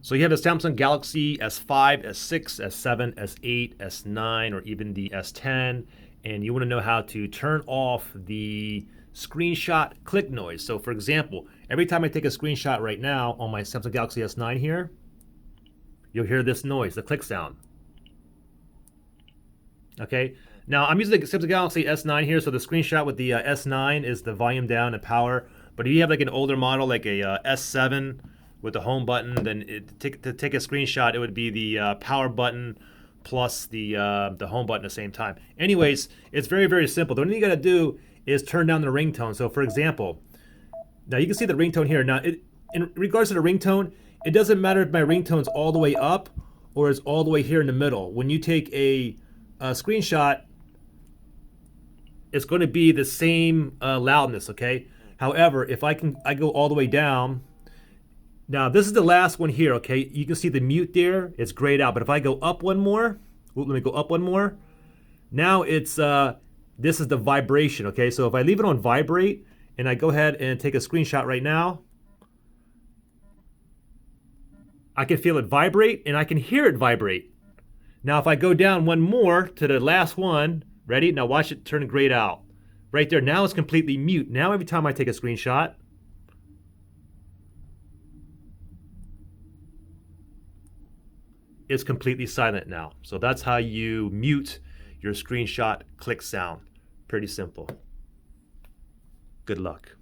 So you have the Samsung Galaxy S5, S6, S7, S8, S9, or even the S10, and you want to know how to turn off the screenshot click noise. So for example, every time I take a screenshot right now on my Samsung Galaxy S9 here, you'll hear this noise, the click sound. Okay, now I'm using the Samsung Galaxy S9 here, so the screenshot with the S9 is the volume down and power. But if you have like an older model, like a S7 with the home button, then to take a screenshot, it would be the power button plus the home button at the same time. Anyways, it's very, very simple. The only thing you got to do is turn down the ringtone. So for example, now you can see the ringtone here. Now, in regards to the ringtone, it doesn't matter if my ringtone's all the way up or is all the way here in the middle. When you take a screenshot, it's going to be the same loudness, okay? However, if I go all the way down. Now, this is the last one here, okay? You can see the mute there. It's grayed out. But if I go up one more, let me go up one more. Now it's, this is the vibration, okay? So if I leave it on vibrate and I go ahead and take a screenshot right now, I can feel it vibrate and I can hear it vibrate. Now, if I go down one more to the last one, ready? Now watch it turn grayed out. Right there, now it's completely mute. Now every time I take a screenshot, it's completely silent now. So that's how you mute your screenshot click sound. Pretty simple. Good luck.